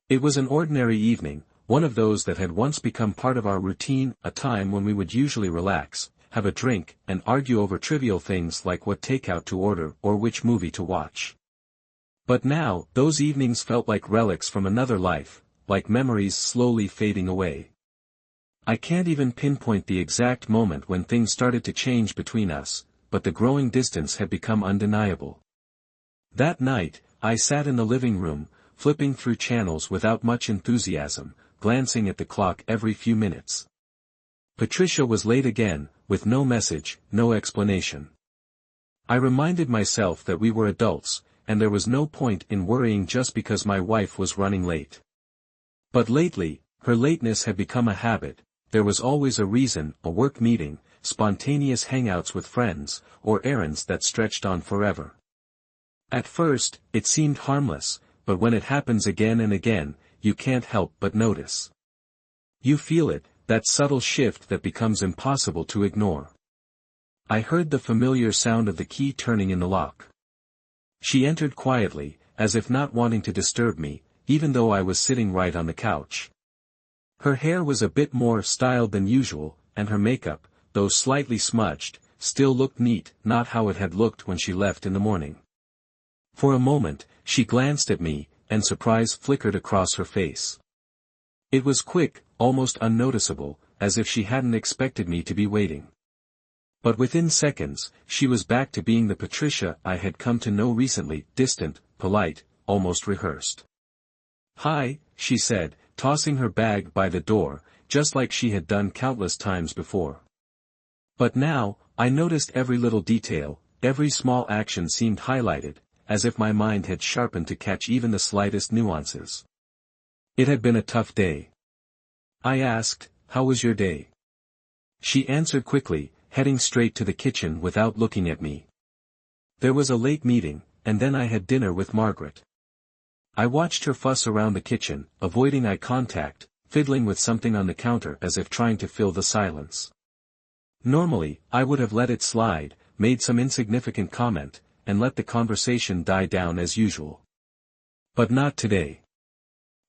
It was an ordinary evening, one of those that had once become part of our routine, a time when we would usually relax, have a drink, and argue over trivial things like what takeout to order or which movie to watch. But now, those evenings felt like relics from another life, like memories slowly fading away. I can't even pinpoint the exact moment when things started to change between us, but the growing distance had become undeniable. That night, I sat in the living room, flipping through channels without much enthusiasm, glancing at the clock every few minutes. Patricia was late again, with no message, no explanation. I reminded myself that we were adults, and there was no point in worrying just because my wife was running late. But lately, her lateness had become a habit. There was always a reason, a work meeting, spontaneous hangouts with friends, or errands that stretched on forever. At first, it seemed harmless, but when it happens again and again, you can't help but notice. You feel it, that subtle shift that becomes impossible to ignore. I heard the familiar sound of the key turning in the lock. She entered quietly, as if not wanting to disturb me, even though I was sitting right on the couch. Her hair was a bit more styled than usual, and her makeup, though slightly smudged, still looked neat, not how it had looked when she left in the morning. For a moment, she glanced at me, and surprise flickered across her face. It was quick, almost unnoticeable, as if she hadn't expected me to be waiting. But within seconds, she was back to being the Patricia I had come to know recently, distant, polite, almost rehearsed. "Hi," she said, tossing her bag by the door, just like she had done countless times before. But now, I noticed every little detail, every small action seemed highlighted, as if my mind had sharpened to catch even the slightest nuances. It had been a tough day. I asked, "How was your day?" She answered quickly, heading straight to the kitchen without looking at me. "There was a late meeting, and then I had dinner with Margaret." I watched her fuss around the kitchen, avoiding eye contact, fiddling with something on the counter as if trying to fill the silence. Normally, I would have let it slide, made some insignificant comment, and let the conversation die down as usual. But not today.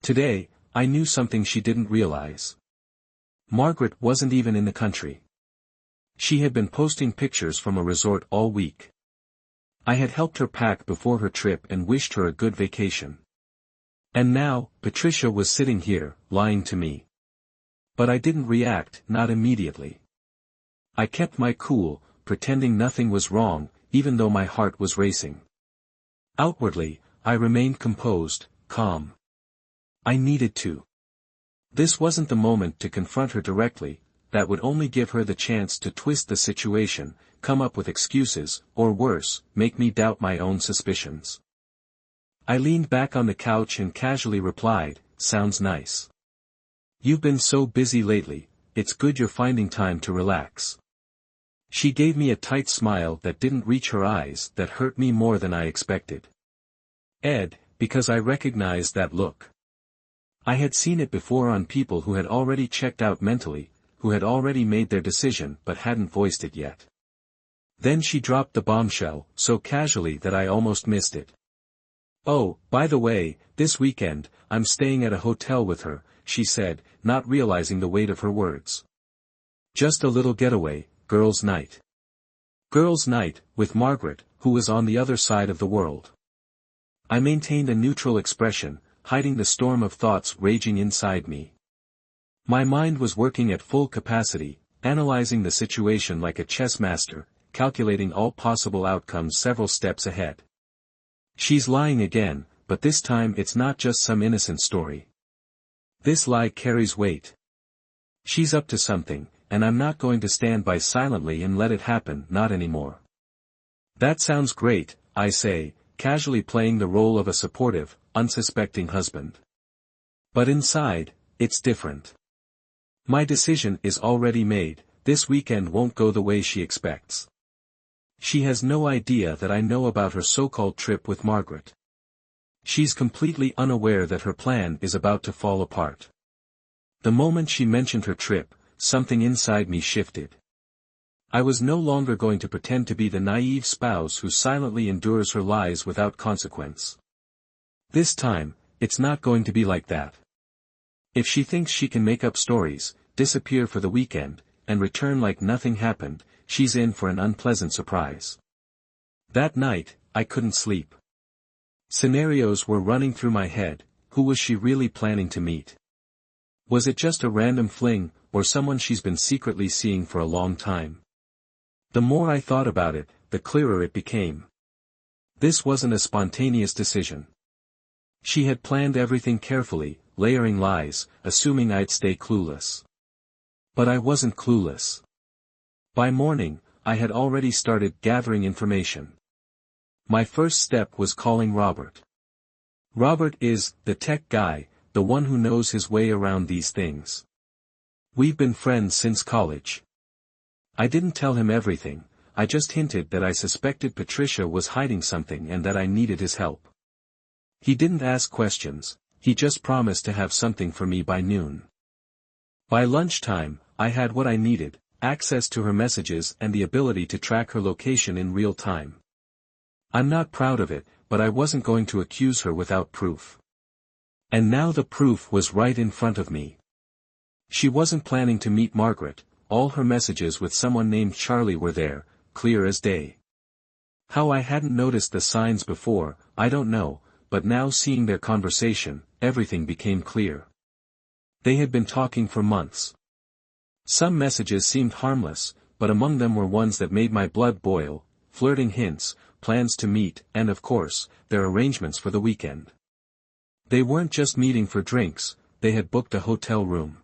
Today, I knew something she didn't realize. Margaret wasn't even in the country. She had been posting pictures from a resort all week. I had helped her pack before her trip and wished her a good vacation. And now, Patricia was sitting here, lying to me. But I didn't react, not immediately. I kept my cool, pretending nothing was wrong, even though my heart was racing. Outwardly, I remained composed, calm. I needed to. This wasn't the moment to confront her directly, that would only give her the chance to twist the situation, come up with excuses, or worse, make me doubt my own suspicions. I leaned back on the couch and casually replied, "Sounds nice. You've been so busy lately, it's good you're finding time to relax." She gave me a tight smile that didn't reach her eyes, that hurt me more than I expected. Because I recognized that look. I had seen it before on people who had already checked out mentally, who had already made their decision but hadn't voiced it yet. Then she dropped the bombshell, so casually that I almost missed it. "Oh, by the way, this weekend, I'm staying at a hotel with her," she said, not realizing the weight of her words. "Just a little getaway. Girls' night." Girls' night, with Margaret, who was on the other side of the world. I maintained a neutral expression, hiding the storm of thoughts raging inside me. My mind was working at full capacity, analyzing the situation like a chess master, calculating all possible outcomes several steps ahead. She's lying again, but this time it's not just some innocent story. This lie carries weight. She's up to something, and I'm not going to stand by silently and let it happen, not anymore. "That sounds great," I say, casually playing the role of a supportive, unsuspecting husband. But inside, it's different. My decision is already made, this weekend won't go the way she expects. She has no idea that I know about her so-called trip with Margaret. She's completely unaware that her plan is about to fall apart. The moment she mentioned her trip, something inside me shifted. I was no longer going to pretend to be the naive spouse who silently endures her lies without consequence. This time, it's not going to be like that. If she thinks she can make up stories, disappear for the weekend, and return like nothing happened, she's in for an unpleasant surprise. That night, I couldn't sleep. Scenarios were running through my head. Who was she really planning to meet? Was it just a random fling, or someone she's been secretly seeing for a long time? The more I thought about it, the clearer it became. This wasn't a spontaneous decision. She had planned everything carefully, layering lies, assuming I'd stay clueless. But I wasn't clueless. By morning, I had already started gathering information. My first step was calling Robert. Robert is the tech guy, the one who knows his way around these things. We've been friends since college. I didn't tell him everything, I just hinted that I suspected Patricia was hiding something and that I needed his help. He didn't ask questions, he just promised to have something for me by noon. By lunchtime, I had what I needed, access to her messages and the ability to track her location in real time. I'm not proud of it, but I wasn't going to accuse her without proof. And now the proof was right in front of me. She wasn't planning to meet Margaret, all her messages with someone named Charlie were there, clear as day. How I hadn't noticed the signs before, I don't know, but now seeing their conversation, everything became clear. They had been talking for months. Some messages seemed harmless, but among them were ones that made my blood boil, flirting hints, plans to meet, and of course, their arrangements for the weekend. They weren't just meeting for drinks, they had booked a hotel room.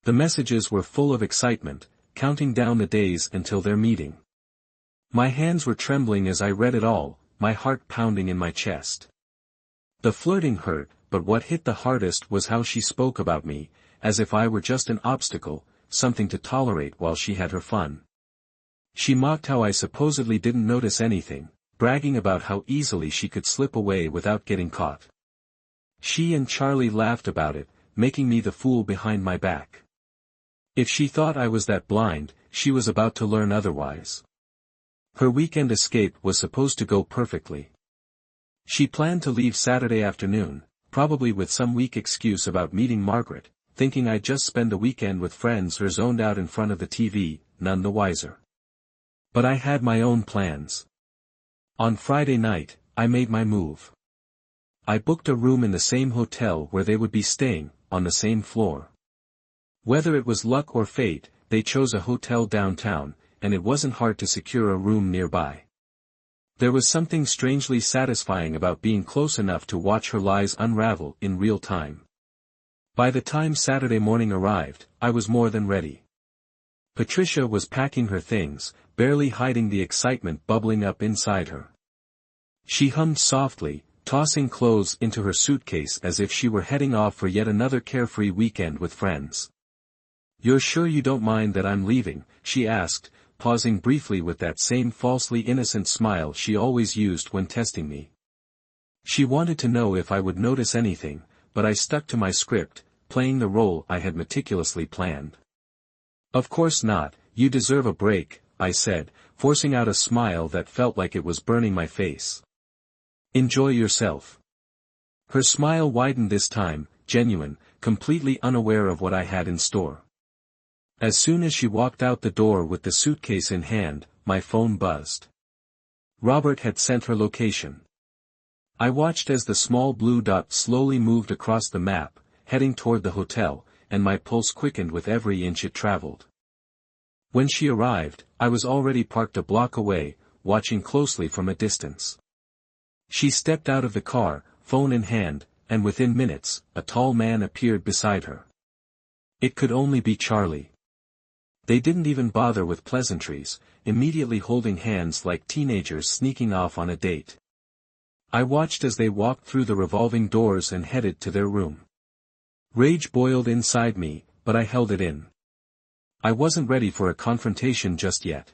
The messages were full of excitement, counting down the days until their meeting. My hands were trembling as I read it all, my heart pounding in my chest. The flirting hurt, but what hit the hardest was how she spoke about me, as if I were just an obstacle, something to tolerate while she had her fun. She mocked how I supposedly didn't notice anything, bragging about how easily she could slip away without getting caught. She and Charlie laughed about it, making me the fool behind my back. If she thought I was that blind, she was about to learn otherwise. Her weekend escape was supposed to go perfectly. She planned to leave Saturday afternoon, probably with some weak excuse about meeting Margaret, thinking I'd just spend the weekend with friends or zoned out in front of the TV, none the wiser. But I had my own plans. On Friday night, I made my move. I booked a room in the same hotel where they would be staying, on the same floor. Whether it was luck or fate, they chose a hotel downtown, and it wasn't hard to secure a room nearby. There was something strangely satisfying about being close enough to watch her lies unravel in real time. By the time Saturday morning arrived, I was more than ready. Patricia was packing her things, barely hiding the excitement bubbling up inside her. She hummed softly, tossing clothes into her suitcase as if she were heading off for yet another carefree weekend with friends. "You're sure you don't mind that I'm leaving?" she asked, pausing briefly with that same falsely innocent smile she always used when testing me. She wanted to know if I would notice anything, but I stuck to my script, playing the role I had meticulously planned. "Of course not, you deserve a break," I said, forcing out a smile that felt like it was burning my face. "Enjoy yourself." Her smile widened this time, genuine, completely unaware of what I had in store. As soon as she walked out the door with the suitcase in hand, my phone buzzed. Robert had sent her location. I watched as the small blue dot slowly moved across the map, heading toward the hotel, and my pulse quickened with every inch it traveled. When she arrived, I was already parked a block away, watching closely from a distance. She stepped out of the car, phone in hand, and within minutes, a tall man appeared beside her. It could only be Charlie. They didn't even bother with pleasantries, immediately holding hands like teenagers sneaking off on a date. I watched as they walked through the revolving doors and headed to their room. Rage boiled inside me, but I held it in. I wasn't ready for a confrontation just yet.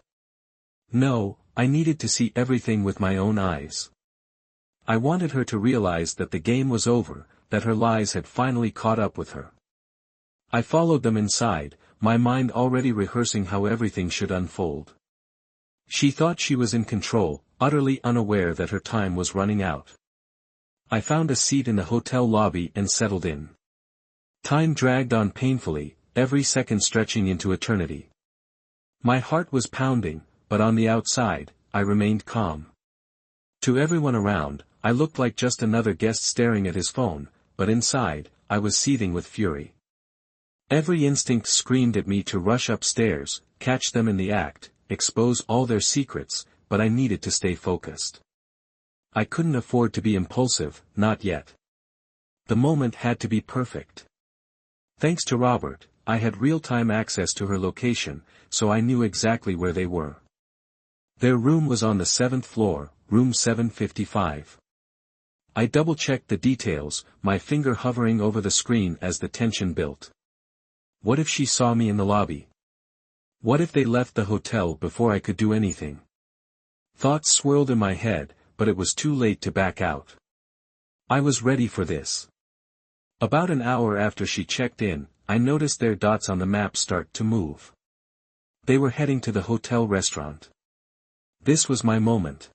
No, I needed to see everything with my own eyes. I wanted her to realize that the game was over, that her lies had finally caught up with her. I followed them inside, my mind already rehearsing how everything should unfold. She thought she was in control, utterly unaware that her time was running out. I found a seat in the hotel lobby and settled in. Time dragged on painfully, every second stretching into eternity. My heart was pounding, but on the outside, I remained calm. To everyone around, I looked like just another guest staring at his phone, but inside, I was seething with fury. Every instinct screamed at me to rush upstairs, catch them in the act, expose all their secrets, but I needed to stay focused. I couldn't afford to be impulsive, not yet. The moment had to be perfect. Thanks to Robert, I had real-time access to her location, so I knew exactly where they were. Their room was on the 7th floor, room 755. I double-checked the details, my finger hovering over the screen as the tension built. What if she saw me in the lobby? What if they left the hotel before I could do anything? Thoughts swirled in my head, but it was too late to back out. I was ready for this. About an hour after she checked in, I noticed their dots on the map start to move. They were heading to the hotel restaurant. This was my moment.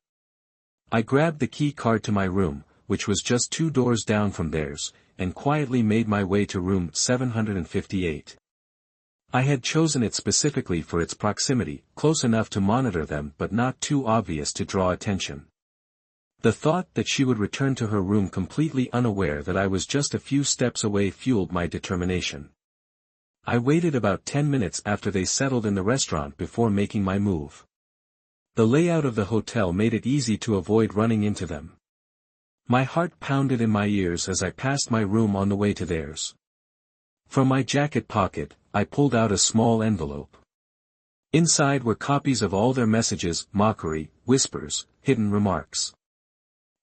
I grabbed the key card to my room, which was just 2 doors down from theirs, and quietly made my way to room 758. I had chosen it specifically for its proximity, close enough to monitor them but not too obvious to draw attention. The thought that she would return to her room completely unaware that I was just a few steps away fueled my determination. I waited about 10 minutes after they settled in the restaurant before making my move. The layout of the hotel made it easy to avoid running into them. My heart pounded in my ears as I passed my room on the way to theirs. From my jacket pocket, I pulled out a small envelope. Inside were copies of all their messages, mockery, whispers, hidden remarks.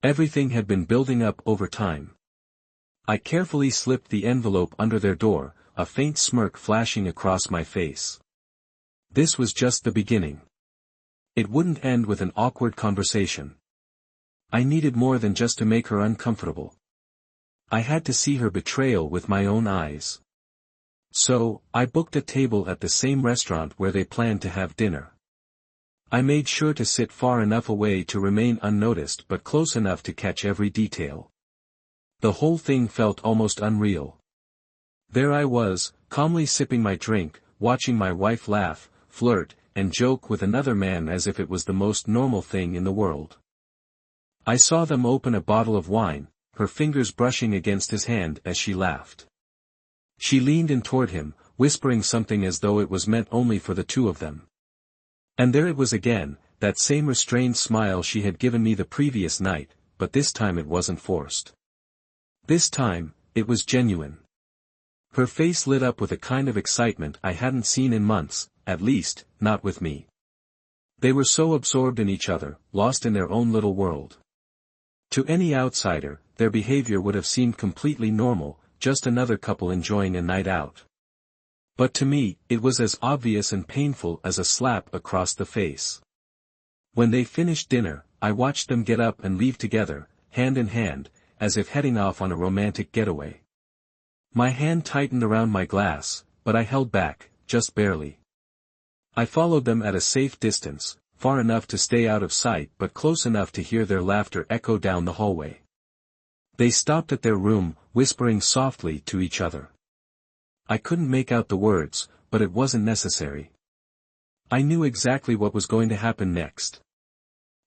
Everything had been building up over time. I carefully slipped the envelope under their door, a faint smirk flashing across my face. This was just the beginning. It wouldn't end with an awkward conversation. I needed more than just to make her uncomfortable. I had to see her betrayal with my own eyes. So, I booked a table at the same restaurant where they planned to have dinner. I made sure to sit far enough away to remain unnoticed but close enough to catch every detail. The whole thing felt almost unreal. There I was, calmly sipping my drink, watching my wife laugh, flirt, and joke with another man as if it was the most normal thing in the world. I saw them open a bottle of wine, her fingers brushing against his hand as she laughed. She leaned in toward him, whispering something as though it was meant only for the two of them. And there it was again, that same restrained smile she had given me the previous night, but this time it wasn't forced. This time, it was genuine. Her face lit up with a kind of excitement I hadn't seen in months, at least, not with me. They were so absorbed in each other, lost in their own little world. To any outsider, their behavior would have seemed completely normal, just another couple enjoying a night out. But to me, it was as obvious and painful as a slap across the face. When they finished dinner, I watched them get up and leave together, hand in hand, as if heading off on a romantic getaway. My hand tightened around my glass, but I held back, just barely. I followed them at a safe distance, far enough to stay out of sight but close enough to hear their laughter echo down the hallway. They stopped at their room, whispering softly to each other. I couldn't make out the words, but it wasn't necessary. I knew exactly what was going to happen next.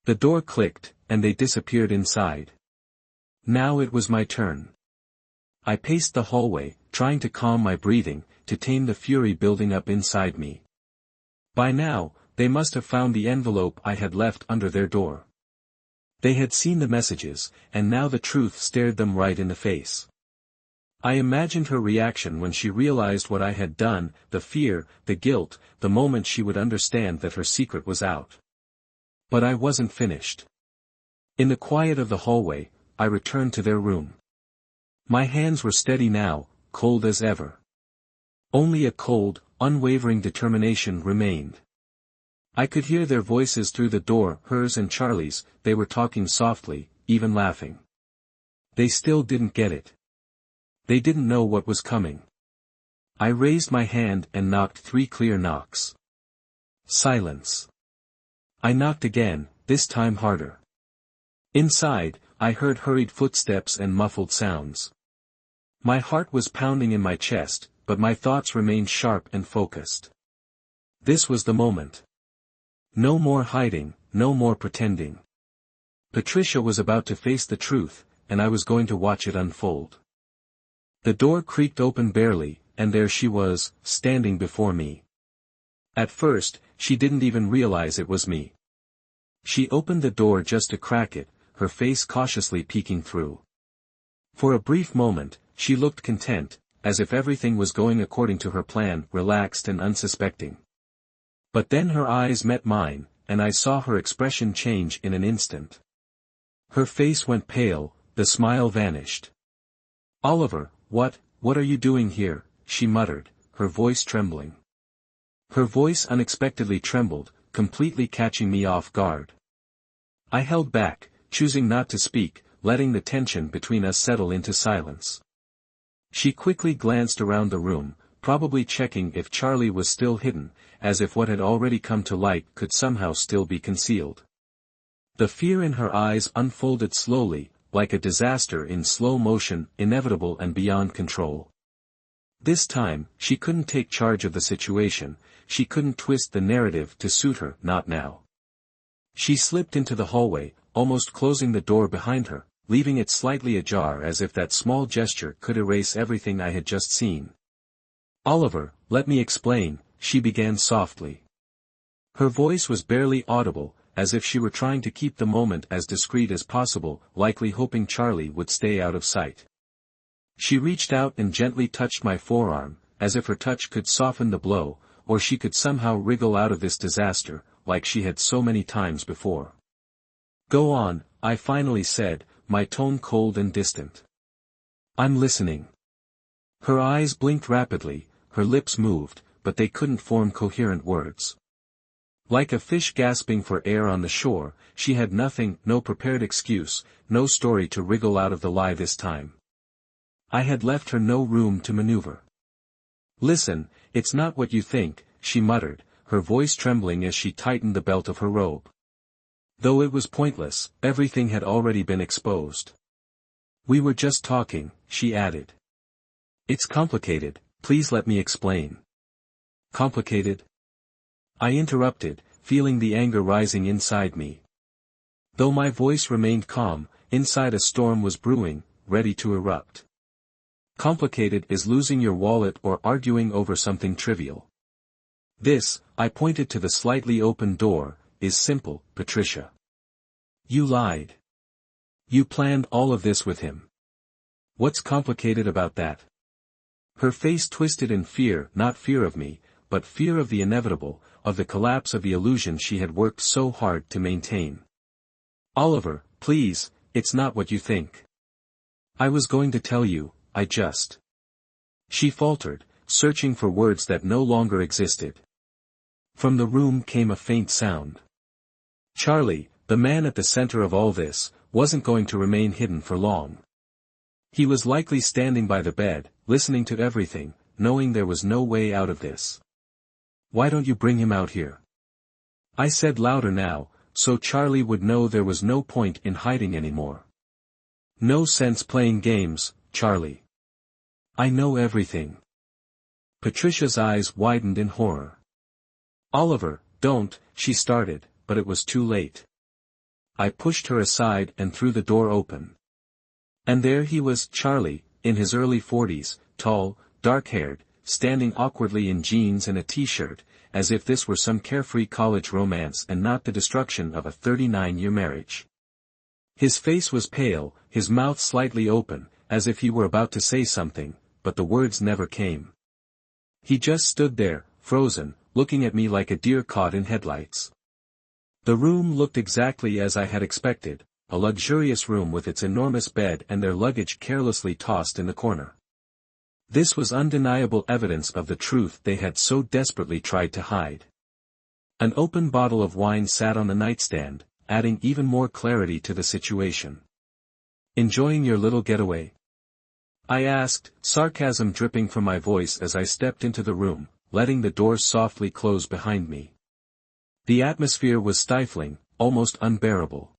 The door clicked, and they disappeared inside. Now it was my turn. I paced the hallway, trying to calm my breathing, to tame the fury building up inside me. By now, they must have found the envelope I had left under their door. They had seen the messages, and now the truth stared them right in the face. I imagined her reaction when she realized what I had done, the fear, the guilt, the moment she would understand that her secret was out. But I wasn't finished. In the quiet of the hallway, I returned to their room. My hands were steady now, cold as ever. Only a cold, unwavering determination remained. I could hear their voices through the door, hers and Charlie's. They were talking softly, even laughing. They still didn't get it. They didn't know what was coming. I raised my hand and knocked 3 clear knocks. Silence. I knocked again, this time harder. Inside, I heard hurried footsteps and muffled sounds. My heart was pounding in my chest, but my thoughts remained sharp and focused. This was the moment. No more hiding, no more pretending. Patricia was about to face the truth, and I was going to watch it unfold. The door creaked open barely, and there she was, standing before me. At first, she didn't even realize it was me. She opened the door just to crack it, her face cautiously peeking through. For a brief moment, she looked content, as if everything was going according to her plan, relaxed and unsuspecting. But then her eyes met mine, and I saw her expression change in an instant. Her face went pale, the smile vanished. "Oliver, what are you doing here?" she muttered, her voice trembling. Her voice unexpectedly trembled, completely catching me off guard. I held back, choosing not to speak, letting the tension between us settle into silence. She quickly glanced around the room, probably checking if Charlie was still hidden, as if what had already come to light could somehow still be concealed. The fear in her eyes unfolded slowly, like a disaster in slow motion, inevitable and beyond control. This time, she couldn't take charge of the situation, she couldn't twist the narrative to suit her, not now. She slipped into the hallway, almost closing the door behind her, leaving it slightly ajar as if that small gesture could erase everything I had just seen. "Oliver, let me explain," she began softly. Her voice was barely audible, as if she were trying to keep the moment as discreet as possible, likely hoping Charlie would stay out of sight. She reached out and gently touched my forearm, as if her touch could soften the blow, or she could somehow wriggle out of this disaster, like she had so many times before. "Go on," I finally said, my tone cold and distant. "I'm listening." Her eyes blinked rapidly, her lips moved, but they couldn't form coherent words. Like a fish gasping for air on the shore, she had nothing, no prepared excuse, no story to wriggle out of the lie this time. I had left her no room to maneuver. "Listen, it's not what you think," she muttered, her voice trembling as she tightened the belt of her robe. Though it was pointless, everything had already been exposed. "We were just talking," she added. "It's complicated, please let me explain." "Complicated?" I interrupted, feeling the anger rising inside me. Though my voice remained calm, inside a storm was brewing, ready to erupt. "Complicated is losing your wallet or arguing over something trivial. This," I pointed to the slightly open door, "is simple, Patricia. You lied. You planned all of this with him. What's complicated about that?" Her face twisted in fear, not fear of me, but fear of the inevitable, of the collapse of the illusion she had worked so hard to maintain. "Oliver, please, it's not what you think. I was going to tell you, I just..." She faltered, searching for words that no longer existed. From the room came a faint sound. Charlie, the man at the center of all this, wasn't going to remain hidden for long. He was likely standing by the bed, listening to everything, knowing there was no way out of this. "Why don't you bring him out here?" I said louder now, so Charlie would know there was no point in hiding anymore. "No sense playing games, Charlie. I know everything." Patricia's eyes widened in horror. "Oliver, don't," she started, but it was too late. I pushed her aside and threw the door open. And there he was, Charlie, in his early 40s, tall, dark-haired, standing awkwardly in jeans and a t-shirt, as if this were some carefree college romance and not the destruction of a 39-year marriage. His face was pale, his mouth slightly open, as if he were about to say something, but the words never came. He just stood there, frozen, looking at me like a deer caught in headlights. The room looked exactly as I had expected, a luxurious room with its enormous bed and their luggage carelessly tossed in the corner. This was undeniable evidence of the truth they had so desperately tried to hide. An open bottle of wine sat on the nightstand, adding even more clarity to the situation. "Enjoying your little getaway?" I asked, sarcasm dripping from my voice as I stepped into the room, letting the door softly close behind me. The atmosphere was stifling, almost unbearable.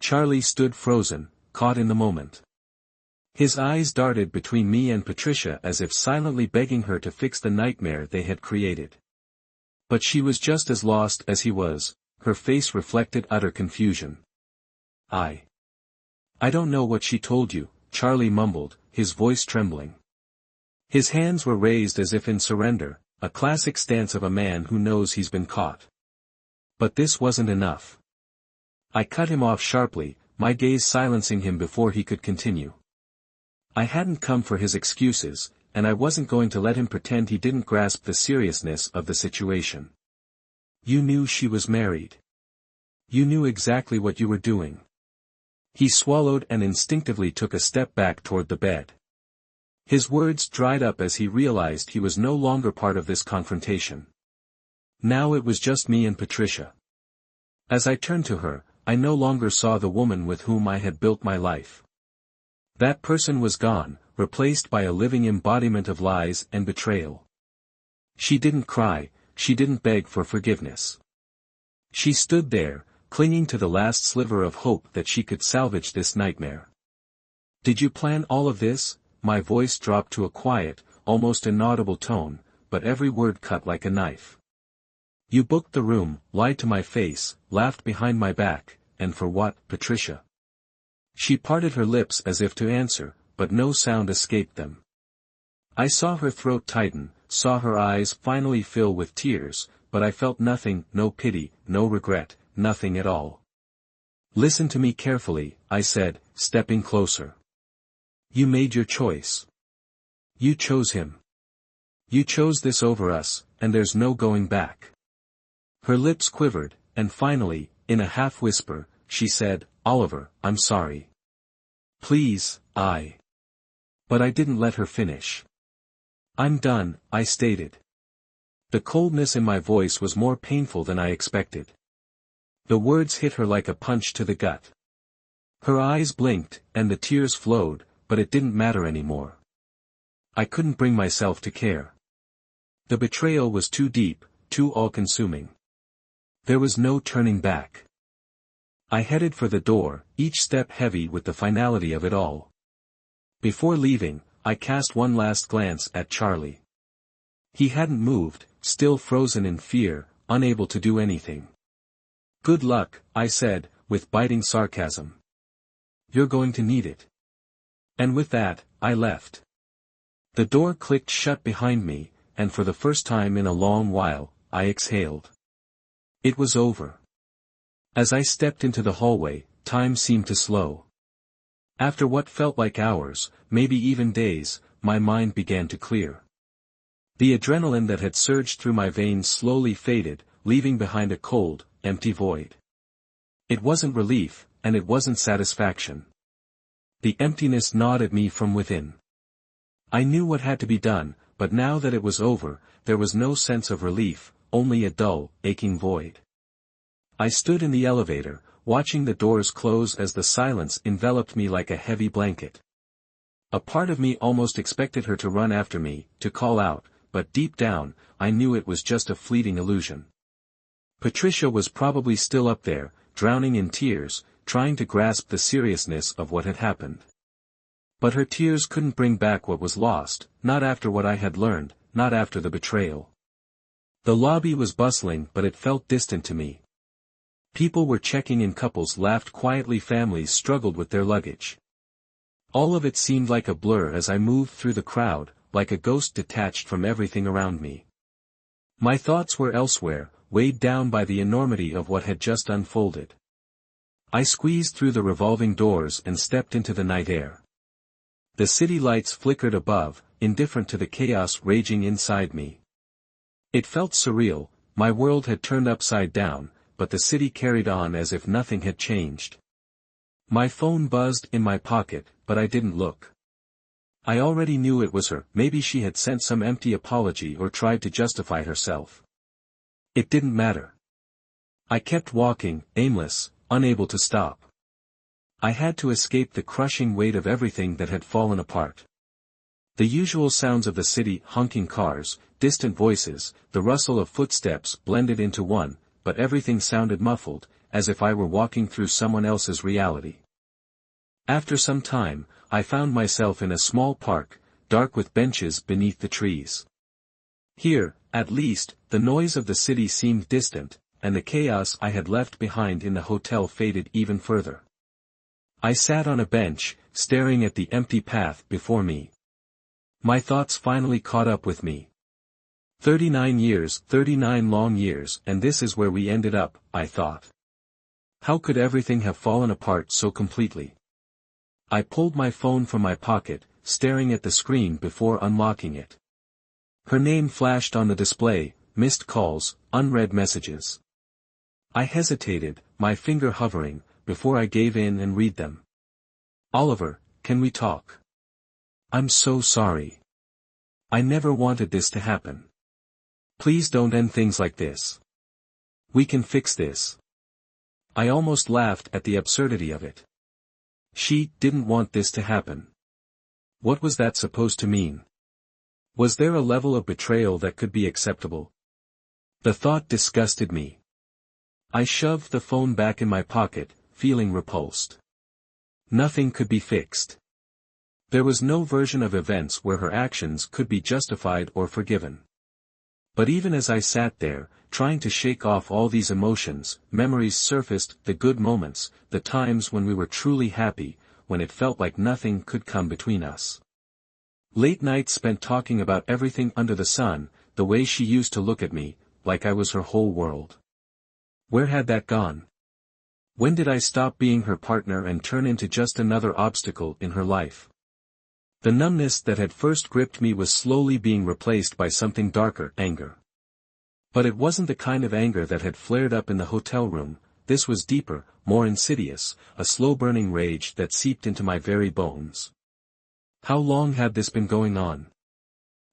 Charlie stood frozen, caught in the moment. His eyes darted between me and Patricia as if silently begging her to fix the nightmare they had created. But she was just as lost as he was, her face reflected utter confusion. I don't know what she told you, Charlie mumbled, his voice trembling. His hands were raised as if in surrender, a classic stance of a man who knows he's been caught. But this wasn't enough. I cut him off sharply, my gaze silencing him before he could continue. I hadn't come for his excuses, and I wasn't going to let him pretend he didn't grasp the seriousness of the situation. You knew she was married. You knew exactly what you were doing. He swallowed and instinctively took a step back toward the bed. His words dried up as he realized he was no longer part of this confrontation. Now it was just me and Patricia. As I turned to her, I no longer saw the woman with whom I had built my life. That person was gone, replaced by a living embodiment of lies and betrayal. She didn't cry, she didn't beg for forgiveness. She stood there, clinging to the last sliver of hope that she could salvage this nightmare. Did you plan all of this? My voice dropped to a quiet, almost inaudible tone, but every word cut like a knife. You booked the room, lied to my face, laughed behind my back, and for what, Patricia? She parted her lips as if to answer, but no sound escaped them. I saw her throat tighten, saw her eyes finally fill with tears, but I felt nothing, no pity, no regret, nothing at all. Listen to me carefully, I said, stepping closer. You made your choice. You chose him. You chose this over us, and there's no going back. Her lips quivered, and finally, in a half-whisper, she said, Oliver, I'm sorry. Please, But I didn't let her finish. I'm done, I stated. The coldness in my voice was more painful than I expected. The words hit her like a punch to the gut. Her eyes blinked, and the tears flowed, but it didn't matter anymore. I couldn't bring myself to care. The betrayal was too deep, too all-consuming. There was no turning back. I headed for the door, each step heavy with the finality of it all. Before leaving, I cast one last glance at Charlie. He hadn't moved, still frozen in fear, unable to do anything. Good luck, I said, with biting sarcasm. You're going to need it. And with that, I left. The door clicked shut behind me, and for the first time in a long while, I exhaled. It was over. As I stepped into the hallway, time seemed to slow. After what felt like hours, maybe even days, my mind began to clear. The adrenaline that had surged through my veins slowly faded, leaving behind a cold, empty void. It wasn't relief, and it wasn't satisfaction. The emptiness gnawed at me from within. I knew what had to be done, but now that it was over, there was no sense of relief, only a dull, aching void. I stood in the elevator, watching the doors close as the silence enveloped me like a heavy blanket. A part of me almost expected her to run after me, to call out, but deep down, I knew it was just a fleeting illusion. Patricia was probably still up there, drowning in tears, trying to grasp the seriousness of what had happened. But her tears couldn't bring back what was lost, not after what I had learned, not after the betrayal. The lobby was bustling, but it felt distant to me. People were checking in, couples laughed quietly, families struggled with their luggage. All of it seemed like a blur as I moved through the crowd, like a ghost detached from everything around me. My thoughts were elsewhere, weighed down by the enormity of what had just unfolded. I squeezed through the revolving doors and stepped into the night air. The city lights flickered above, indifferent to the chaos raging inside me. It felt surreal, my world had turned upside down, but the city carried on as if nothing had changed. My phone buzzed in my pocket, but I didn't look. I already knew it was her, maybe she had sent some empty apology or tried to justify herself. It didn't matter. I kept walking, aimless, unable to stop. I had to escape the crushing weight of everything that had fallen apart. The usual sounds of the city, honking cars, distant voices, the rustle of footsteps blended into one, but everything sounded muffled, as if I were walking through someone else's reality. After some time, I found myself in a small park, dark with benches beneath the trees. Here, at least, the noise of the city seemed distant, and the chaos I had left behind in the hotel faded even further. I sat on a bench, staring at the empty path before me. My thoughts finally caught up with me. 39 years, 39 long years, and this is where we ended up, I thought. How could everything have fallen apart so completely? I pulled my phone from my pocket, staring at the screen before unlocking it. Her name flashed on the display, missed calls, unread messages. I hesitated, my finger hovering, before I gave in and read them. Oliver, can we talk? I'm so sorry. I never wanted this to happen. Please don't end things like this. We can fix this. I almost laughed at the absurdity of it. She didn't want this to happen. What was that supposed to mean? Was there a level of betrayal that could be acceptable? The thought disgusted me. I shoved the phone back in my pocket, feeling repulsed. Nothing could be fixed. There was no version of events where her actions could be justified or forgiven. But even as I sat there, trying to shake off all these emotions, memories surfaced, the good moments, the times when we were truly happy, when it felt like nothing could come between us. Late nights spent talking about everything under the sun, the way she used to look at me, like I was her whole world. Where had that gone? When did I stop being her partner and turn into just another obstacle in her life? The numbness that had first gripped me was slowly being replaced by something darker, anger. But it wasn't the kind of anger that had flared up in the hotel room. This was deeper, more insidious, a slow-burning rage that seeped into my very bones. How long had this been going on?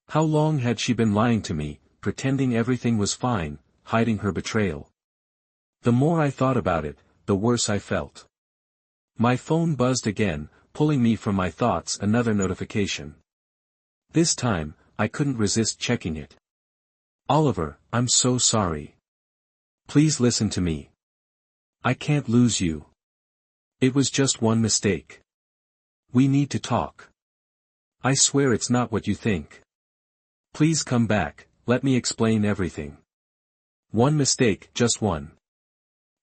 How long had she been lying to me, pretending everything was fine, hiding her betrayal? The more I thought about it, the worse I felt. My phone buzzed again, pulling me from my thoughts. Another notification. This time, I couldn't resist checking it. Oliver, I'm so sorry. Please listen to me. I can't lose you. It was just one mistake. We need to talk. I swear it's not what you think. Please come back, let me explain everything. One mistake, just one.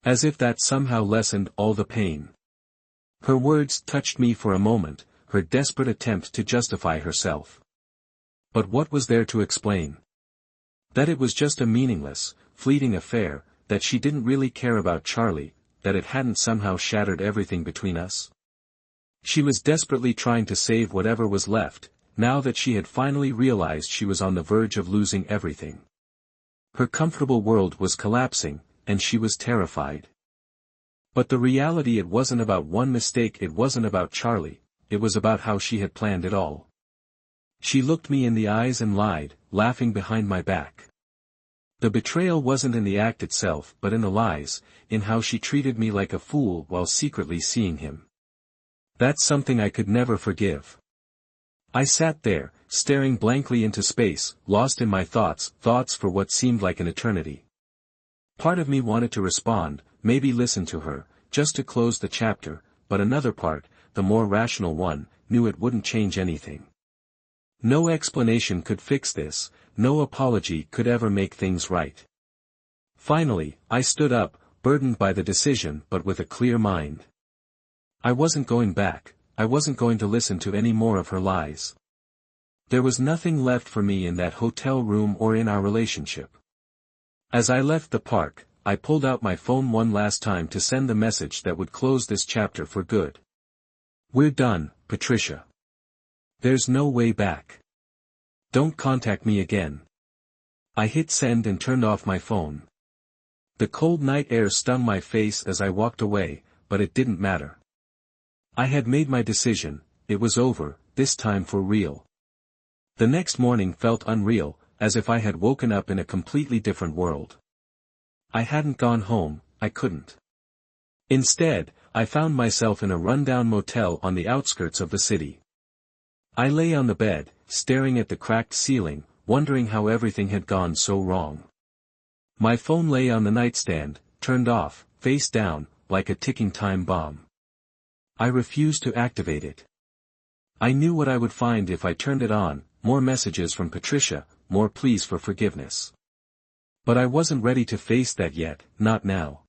As if that somehow lessened all the pain. Her words touched me for a moment, her desperate attempt to justify herself. But what was there to explain? That it was just a meaningless, fleeting affair, that she didn't really care about Charlie, that it hadn't somehow shattered everything between us. She was desperately trying to save whatever was left, now that she had finally realized she was on the verge of losing everything. Her comfortable world was collapsing, and she was terrified. But the reality, it wasn't about one mistake, it wasn't about Charlie, it was about how she had planned it all. She looked me in the eyes and lied, laughing behind my back. The betrayal wasn't in the act itself but in the lies, in how she treated me like a fool while secretly seeing him. That's something I could never forgive. I sat there, staring blankly into space, lost in my thoughts for what seemed like an eternity. Part of me wanted to respond, maybe listen to her, just to close the chapter, but another part, the more rational one, knew it wouldn't change anything. No explanation could fix this, no apology could ever make things right. Finally, I stood up, burdened by the decision but with a clear mind. I wasn't going back, I wasn't going to listen to any more of her lies. There was nothing left for me in that hotel room or in our relationship. As I left the park, I pulled out my phone one last time to send the message that would close this chapter for good. We're done, Patricia. There's no way back. Don't contact me again. I hit send and turned off my phone. The cold night air stung my face as I walked away, but it didn't matter. I had made my decision, it was over, this time for real. The next morning felt unreal, as if I had woken up in a completely different world. I hadn't gone home, I couldn't. Instead, I found myself in a rundown motel on the outskirts of the city. I lay on the bed, staring at the cracked ceiling, wondering how everything had gone so wrong. My phone lay on the nightstand, turned off, face down, like a ticking time bomb. I refused to activate it. I knew what I would find if I turned it on: more messages from Patricia, more pleas for forgiveness. But I wasn't ready to face that yet, not now.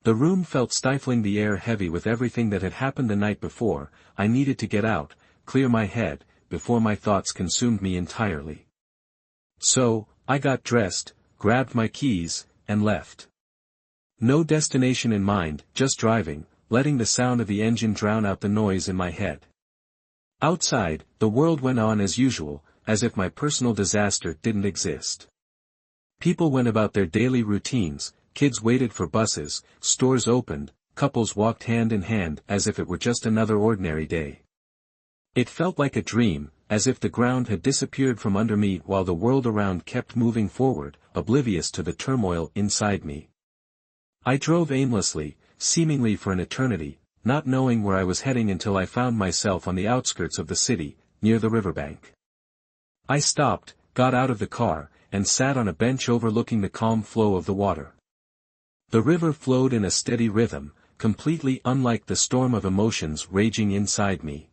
The room felt stifling, the air heavy with everything that had happened the night before. I needed to get out, clear my head, before my thoughts consumed me entirely. So, I got dressed, grabbed my keys, and left. No destination in mind, just driving, letting the sound of the engine drown out the noise in my head. Outside, the world went on as usual, as if my personal disaster didn't exist. People went about their daily routines, kids waited for buses, stores opened, couples walked hand in hand as if it were just another ordinary day. It felt like a dream, as if the ground had disappeared from under me while the world around kept moving forward, oblivious to the turmoil inside me. I drove aimlessly, seemingly for an eternity, not knowing where I was heading until I found myself on the outskirts of the city, near the riverbank. I stopped, got out of the car, and sat on a bench overlooking the calm flow of the water. The river flowed in a steady rhythm, completely unlike the storm of emotions raging inside me.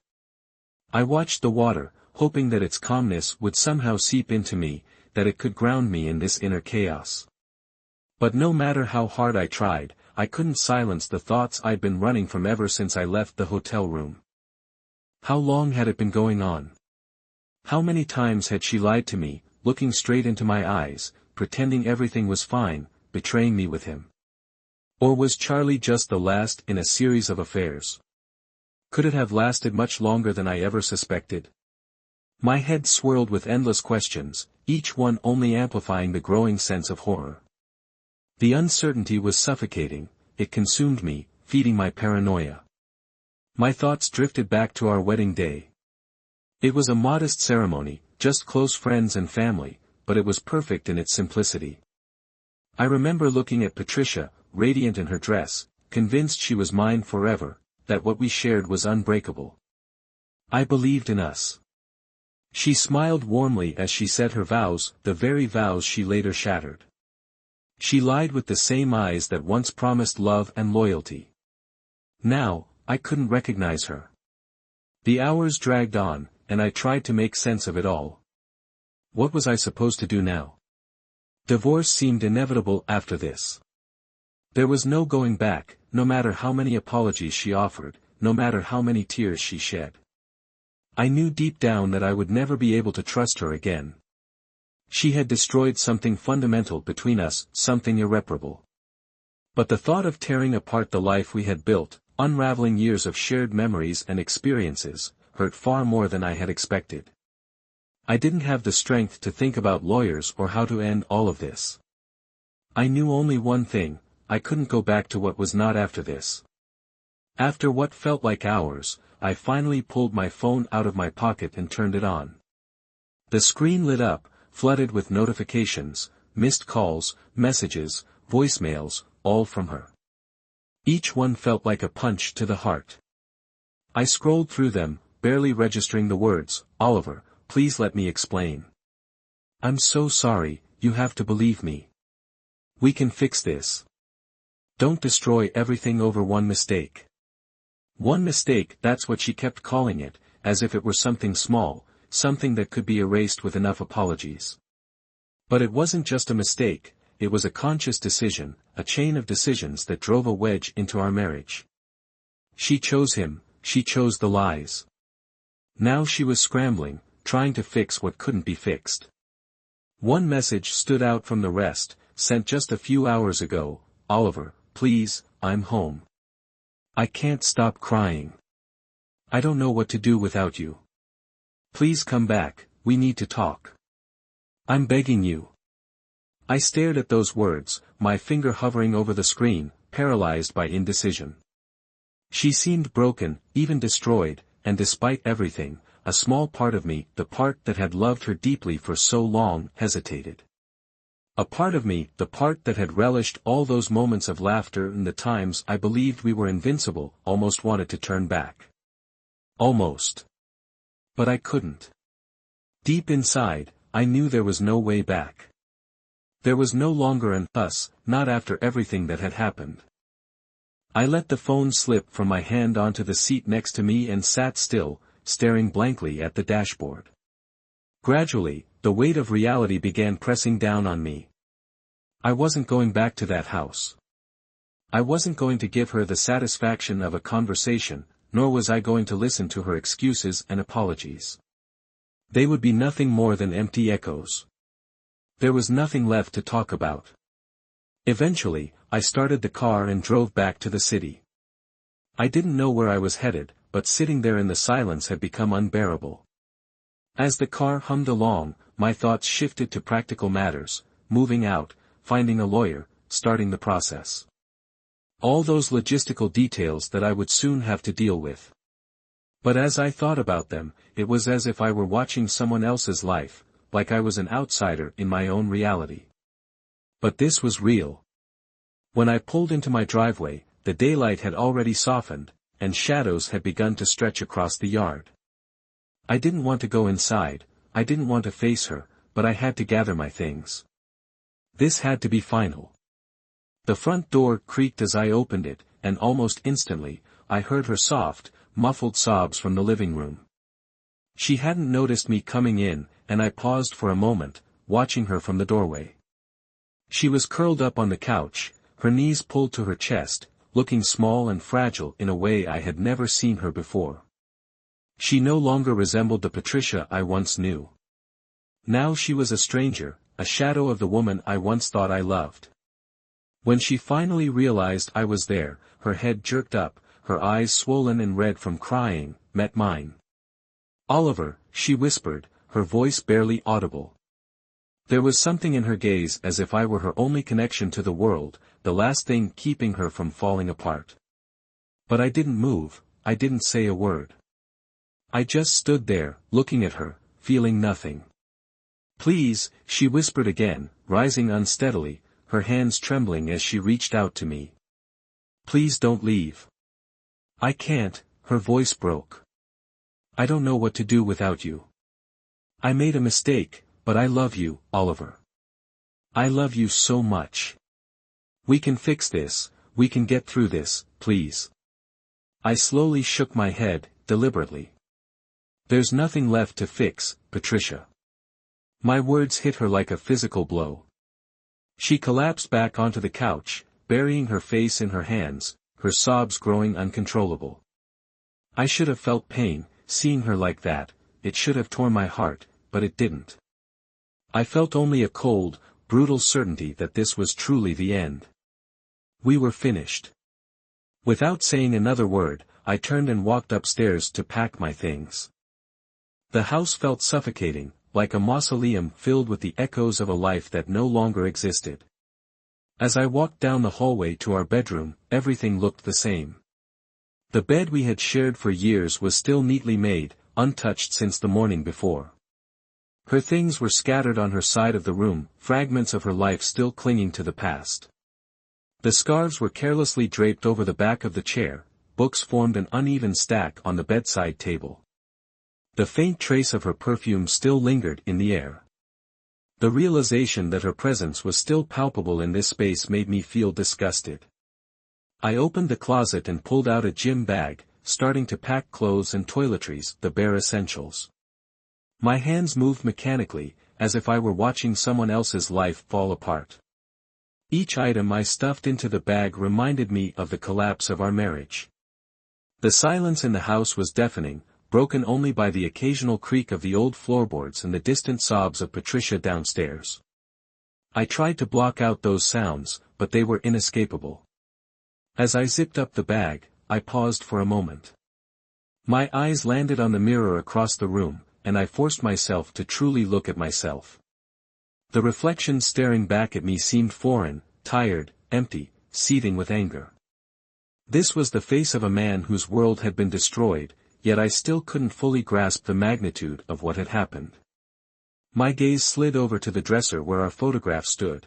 I watched the water, hoping that its calmness would somehow seep into me, that it could ground me in this inner chaos. But no matter how hard I tried, I couldn't silence the thoughts I'd been running from ever since I left the hotel room. How long had it been going on? How many times had she lied to me, looking straight into my eyes, pretending everything was fine, betraying me with him? Or was Charlie just the last in a series of affairs? Could it have lasted much longer than I ever suspected? My head swirled with endless questions, each one only amplifying the growing sense of horror. The uncertainty was suffocating, it consumed me, feeding my paranoia. My thoughts drifted back to our wedding day. It was a modest ceremony, just close friends and family, but it was perfect in its simplicity. I remember looking at Patricia, radiant in her dress, convinced she was mine forever, that what we shared was unbreakable. I believed in us. She smiled warmly as she said her vows, the very vows she later shattered. She lied with the same eyes that once promised love and loyalty. Now, I couldn't recognize her. The hours dragged on, and I tried to make sense of it all. What was I supposed to do now? Divorce seemed inevitable after this. There was no going back, no matter how many apologies she offered, no matter how many tears she shed. I knew deep down that I would never be able to trust her again. She had destroyed something fundamental between us, something irreparable. But the thought of tearing apart the life we had built, unraveling years of shared memories and experiences, hurt far more than I had expected. I didn't have the strength to think about lawyers or how to end all of this. I knew only one thing: I couldn't go back to what was not after this. After what felt like hours, I finally pulled my phone out of my pocket and turned it on. The screen lit up, flooded with notifications, missed calls, messages, voicemails, all from her. Each one felt like a punch to the heart. I scrolled through them, barely registering the words, "Oliver, please let me explain. I'm so sorry, you have to believe me. We can fix this. Don't destroy everything over one mistake." One mistake, that's what she kept calling it, as if it were something small, something that could be erased with enough apologies. But it wasn't just a mistake, it was a conscious decision, a chain of decisions that drove a wedge into our marriage. She chose him, she chose the lies. Now she was scrambling, trying to fix what couldn't be fixed. One message stood out from the rest, sent just a few hours ago: "Oliver, please, I'm home. I can't stop crying. I don't know what to do without you. Please come back, we need to talk. I'm begging you." I stared at those words, my finger hovering over the screen, paralyzed by indecision. She seemed broken, even destroyed, and despite everything, a small part of me, the part that had loved her deeply for so long, hesitated. A part of me, the part that had relished all those moments of laughter and the times I believed we were invincible, almost wanted to turn back. Almost. But I couldn't. Deep inside, I knew there was no way back. There was no longer an us, not after everything that had happened. I let the phone slip from my hand onto the seat next to me and sat still, staring blankly at the dashboard. Gradually, the weight of reality began pressing down on me. I wasn't going back to that house. I wasn't going to give her the satisfaction of a conversation, nor was I going to listen to her excuses and apologies. They would be nothing more than empty echoes. There was nothing left to talk about. Eventually, I started the car and drove back to the city. I didn't know where I was headed, but sitting there in the silence had become unbearable. As the car hummed along, my thoughts shifted to practical matters, moving out, finding a lawyer, starting the process. All those logistical details that I would soon have to deal with. But as I thought about them, it was as if I were watching someone else's life, like I was an outsider in my own reality. But this was real. When I pulled into my driveway, the daylight had already softened, and shadows had begun to stretch across the yard. I didn't want to go inside, I didn't want to face her, but I had to gather my things. This had to be final. The front door creaked as I opened it, and almost instantly, I heard her soft, muffled sobs from the living room. She hadn't noticed me coming in, and I paused for a moment, watching her from the doorway. She was curled up on the couch, her knees pulled to her chest, looking small and fragile in a way I had never seen her before. She no longer resembled the Patricia I once knew. Now she was a stranger, a shadow of the woman I once thought I loved. When she finally realized I was there, her head jerked up, her eyes swollen and red from crying, met mine. "Oliver," she whispered, her voice barely audible. There was something in her gaze as if I were her only connection to the world, the last thing keeping her from falling apart. But I didn't move, I didn't say a word. I just stood there, looking at her, feeling nothing. "Please," she whispered again, rising unsteadily, her hands trembling as she reached out to me. "Please don't leave." "I can't," her voice broke. "I don't know what to do without you. I made a mistake, but I love you, Oliver. I love you so much. We can fix this, we can get through this, please." I slowly shook my head, deliberately. "There's nothing left to fix, Patricia." My words hit her like a physical blow. She collapsed back onto the couch, burying her face in her hands, her sobs growing uncontrollable. I should have felt pain, seeing her like that, it should have torn my heart, but it didn't. I felt only a cold, brutal certainty that this was truly the end. We were finished. Without saying another word, I turned and walked upstairs to pack my things. The house felt suffocating, like a mausoleum filled with the echoes of a life that no longer existed. As I walked down the hallway to our bedroom, everything looked the same. The bed we had shared for years was still neatly made, untouched since the morning before. Her things were scattered on her side of the room, fragments of her life still clinging to the past. The scarves were carelessly draped over the back of the chair, books formed an uneven stack on the bedside table. The faint trace of her perfume still lingered in the air. The realization that her presence was still palpable in this space made me feel disgusted. I opened the closet and pulled out a gym bag, starting to pack clothes and toiletries, the bare essentials. My hands moved mechanically, as if I were watching someone else's life fall apart. Each item I stuffed into the bag reminded me of the collapse of our marriage. The silence in the house was deafening, broken only by the occasional creak of the old floorboards and the distant sobs of Patricia downstairs. I tried to block out those sounds, but they were inescapable. As I zipped up the bag, I paused for a moment. My eyes landed on the mirror across the room, and I forced myself to truly look at myself. The reflection staring back at me seemed foreign, tired, empty, seething with anger. This was the face of a man whose world had been destroyed, yet I still couldn't fully grasp the magnitude of what had happened. My gaze slid over to the dresser where our photograph stood.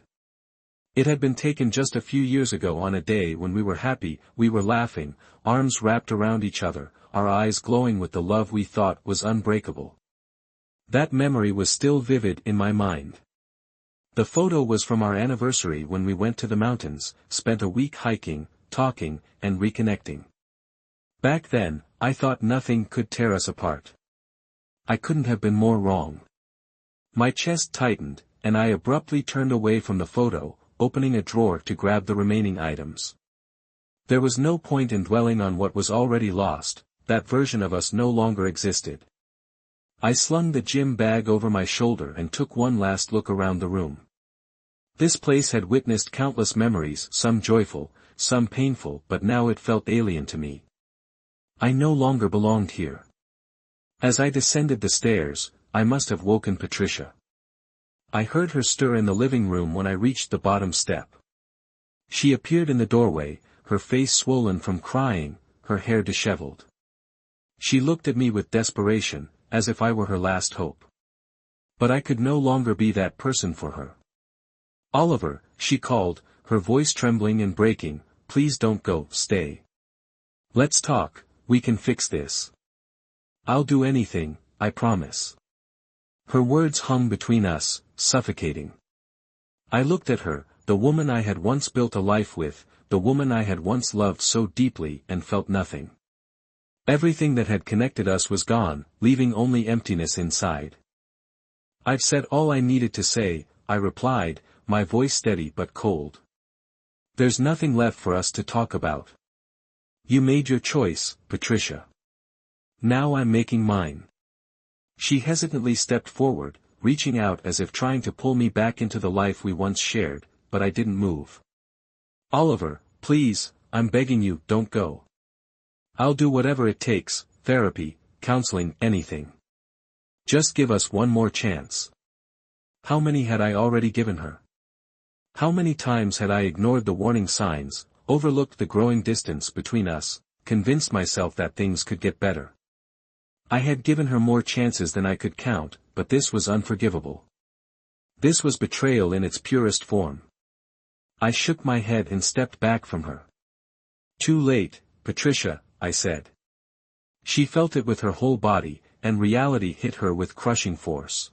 It had been taken just a few years ago on a day when we were happy, we were laughing, arms wrapped around each other, our eyes glowing with the love we thought was unbreakable. That memory was still vivid in my mind. The photo was from our anniversary when we went to the mountains, spent a week hiking, talking, and reconnecting. Back then, I thought nothing could tear us apart. I couldn't have been more wrong. My chest tightened, and I abruptly turned away from the photo, opening a drawer to grab the remaining items. There was no point in dwelling on what was already lost, that version of us no longer existed. I slung the gym bag over my shoulder and took one last look around the room. This place had witnessed countless memories, some joyful, some painful, but now it felt alien to me. I no longer belonged here. As I descended the stairs, I must have woken Patricia. I heard her stir in the living room when I reached the bottom step. She appeared in the doorway, her face swollen from crying, her hair disheveled. She looked at me with desperation, as if I were her last hope. But I could no longer be that person for her. "Oliver," she called, her voice trembling and breaking, "please don't go, stay. Let's talk, we can fix this. I'll do anything, I promise." Her words hung between us, suffocating. I looked at her, the woman I had once built a life with, the woman I had once loved so deeply, and felt nothing. Everything that had connected us was gone, leaving only emptiness inside. "I've said all I needed to say," I replied, my voice steady but cold. "There's nothing left for us to talk about. You made your choice, Patricia. Now I'm making mine." She hesitantly stepped forward, reaching out as if trying to pull me back into the life we once shared, but I didn't move. "Oliver, please, I'm begging you, don't go. I'll do whatever it takes, therapy, counseling, anything. Just give us one more chance." How many had I already given her? How many times had I ignored the warning signs, overlooked the growing distance between us, convinced myself that things could get better? I had given her more chances than I could count, but this was unforgivable. This was betrayal in its purest form. I shook my head and stepped back from her. "Too late, Patricia," I said. She felt it with her whole body, and reality hit her with crushing force.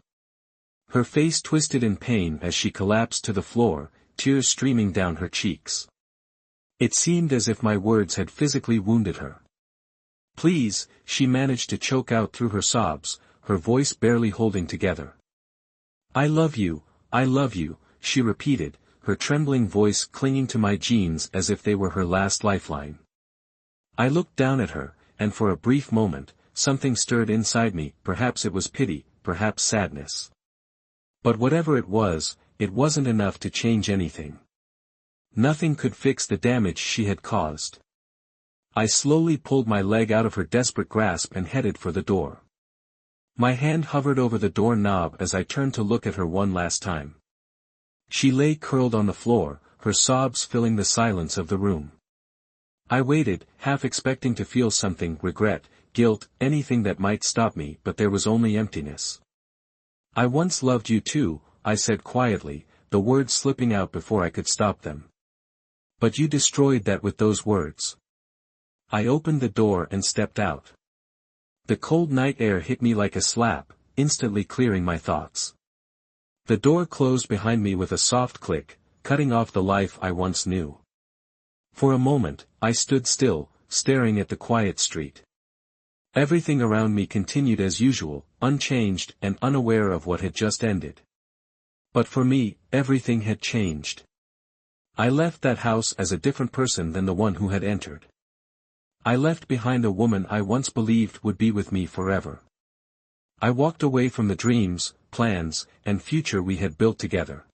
Her face twisted in pain as she collapsed to the floor, tears streaming down her cheeks. It seemed as if my words had physically wounded her. "Please," she managed to choke out through her sobs, her voice barely holding together. I love you," she repeated, her trembling voice clinging to my jeans as if they were her last lifeline. I looked down at her, and for a brief moment, something stirred inside me, perhaps it was pity, perhaps sadness. But whatever it wasn't enough to change anything. Nothing could fix the damage she had caused. I slowly pulled my leg out of her desperate grasp and headed for the door. My hand hovered over the door knob as I turned to look at her one last time. She lay curled on the floor, her sobs filling the silence of the room. I waited, half expecting to feel something, regret, guilt, anything that might stop me, but there was only emptiness. "I once loved you too," I said quietly, the words slipping out before I could stop them. "But you destroyed that with those words." I opened the door and stepped out. The cold night air hit me like a slap, instantly clearing my thoughts. The door closed behind me with a soft click, cutting off the life I once knew. For a moment, I stood still, staring at the quiet street. Everything around me continued as usual, unchanged and unaware of what had just ended. But for me, everything had changed. I left that house as a different person than the one who had entered. I left behind a woman I once believed would be with me forever. I walked away from the dreams, plans, and future we had built together.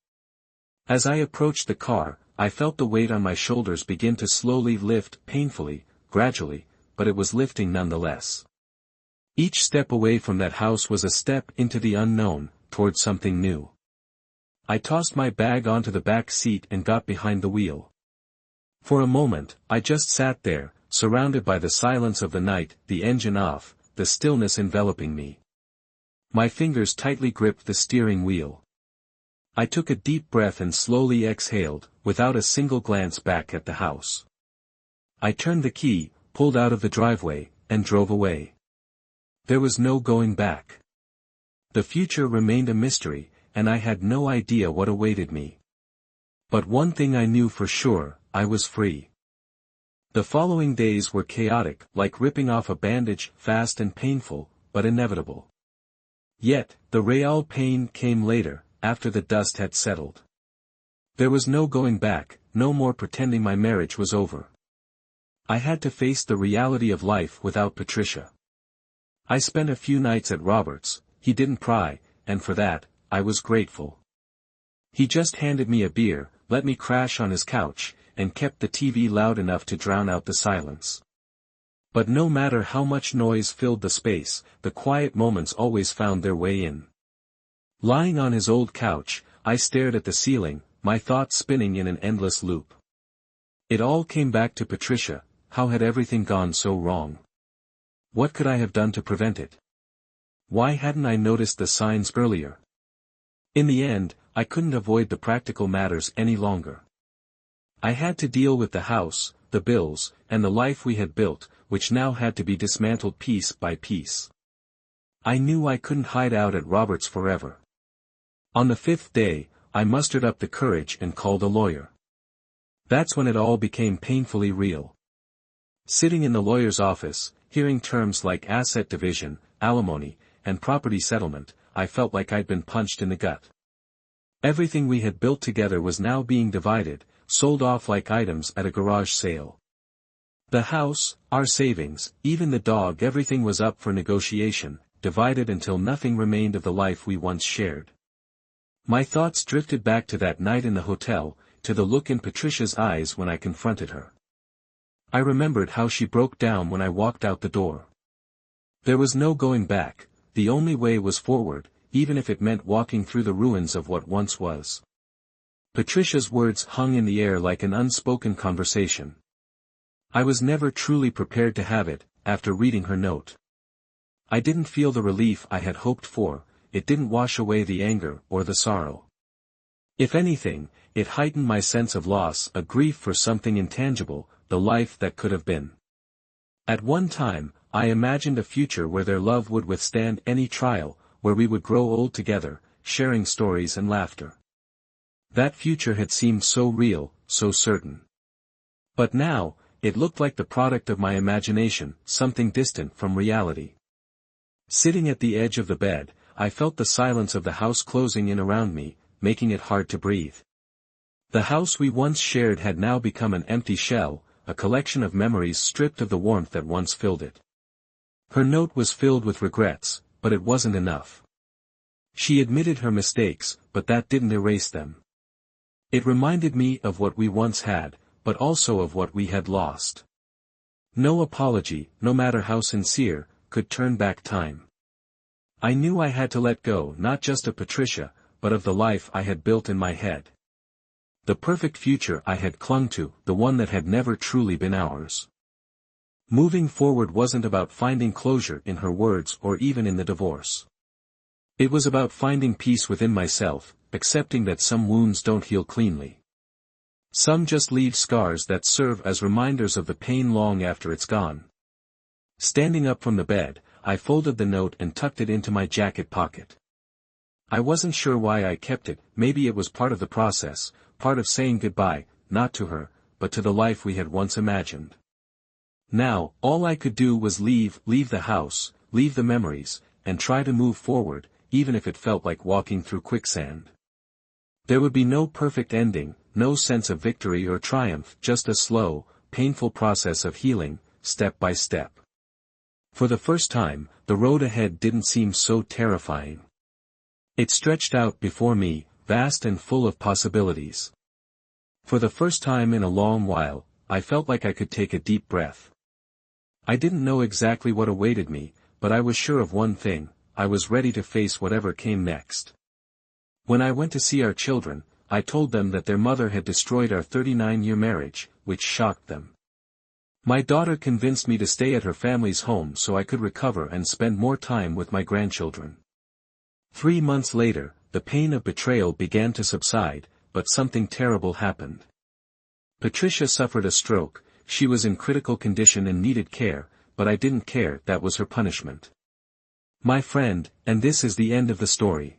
As I approached the car, I felt the weight on my shoulders begin to slowly lift, painfully, gradually, but it was lifting nonetheless. Each step away from that house was a step into the unknown, toward something new. I tossed my bag onto the back seat and got behind the wheel. For a moment, I just sat there, surrounded by the silence of the night, the engine off, the stillness enveloping me. My fingers tightly gripped the steering wheel. I took a deep breath and slowly exhaled, without a single glance back at the house. I turned the key, pulled out of the driveway, and drove away. There was no going back. The future remained a mystery, and I had no idea what awaited me. But one thing I knew for sure, I was free. The following days were chaotic, like ripping off a bandage, fast and painful, but inevitable. Yet, the real pain came later, after the dust had settled. There was no going back, no more pretending my marriage was over. I had to face the reality of life without Patricia. I spent a few nights at Robert's. He didn't pry, and for that, I was grateful. He just handed me a beer, let me crash on his couch, and kept the TV loud enough to drown out the silence. But no matter how much noise filled the space, the quiet moments always found their way in. Lying on his old couch, I stared at the ceiling, my thoughts spinning in an endless loop. It all came back to Patricia. How had everything gone so wrong? What could I have done to prevent it? Why hadn't I noticed the signs earlier? In the end, I couldn't avoid the practical matters any longer. I had to deal with the house, the bills, and the life we had built, which now had to be dismantled piece by piece. I knew I couldn't hide out at Robert's forever. On the 5th day, I mustered up the courage and called a lawyer. That's when it all became painfully real. Sitting in the lawyer's office, hearing terms like asset division, alimony, and property settlement, I felt like I'd been punched in the gut. Everything we had built together was now being divided, sold off like items at a garage sale. The house, our savings, even the dog, everything was up for negotiation, divided until nothing remained of the life we once shared. My thoughts drifted back to that night in the hotel, to the look in Patricia's eyes when I confronted her. I remembered how she broke down when I walked out the door. There was no going back, the only way was forward, even if it meant walking through the ruins of what once was. Patricia's words hung in the air like an unspoken conversation. I was never truly prepared to have it, after reading her note. I didn't feel the relief I had hoped for, it didn't wash away the anger or the sorrow. If anything, it heightened my sense of loss, a grief for something intangible, the life that could have been. At one time, I imagined a future where their love would withstand any trial, where we would grow old together, sharing stories and laughter. That future had seemed so real, so certain. But now, it looked like the product of my imagination, something distant from reality. Sitting at the edge of the bed, I felt the silence of the house closing in around me, making it hard to breathe. The house we once shared had now become an empty shell, a collection of memories stripped of the warmth that once filled it. Her note was filled with regrets, but it wasn't enough. She admitted her mistakes, but that didn't erase them. It reminded me of what we once had, but also of what we had lost. No apology, no matter how sincere, could turn back time. I knew I had to let go not just of Patricia, but of the life I had built in my head. The perfect future I had clung to, the one that had never truly been ours. Moving forward wasn't about finding closure in her words or even in the divorce. It was about finding peace within myself, accepting that some wounds don't heal cleanly. Some just leave scars that serve as reminders of the pain long after it's gone. Standing up from the bed, I folded the note and tucked it into my jacket pocket. I wasn't sure why I kept it, maybe it was part of the process, part of saying goodbye, not to her, but to the life we had once imagined. Now, all I could do was leave the house, leave the memories, and try to move forward, even if it felt like walking through quicksand. There would be no perfect ending, no sense of victory or triumph, just a slow, painful process of healing, step by step. For the first time, the road ahead didn't seem so terrifying. It stretched out before me, vast and full of possibilities. For the first time in a long while, I felt like I could take a deep breath. I didn't know exactly what awaited me, but I was sure of one thing, I was ready to face whatever came next. When I went to see our children, I told them that their mother had destroyed our 39-year marriage, which shocked them. My daughter convinced me to stay at her family's home so I could recover and spend more time with my grandchildren. 3 months later, the pain of betrayal began to subside, but something terrible happened. Patricia suffered a stroke. She was in critical condition and needed care, but I didn't care, that was her punishment. My friend, and this is the end of the story.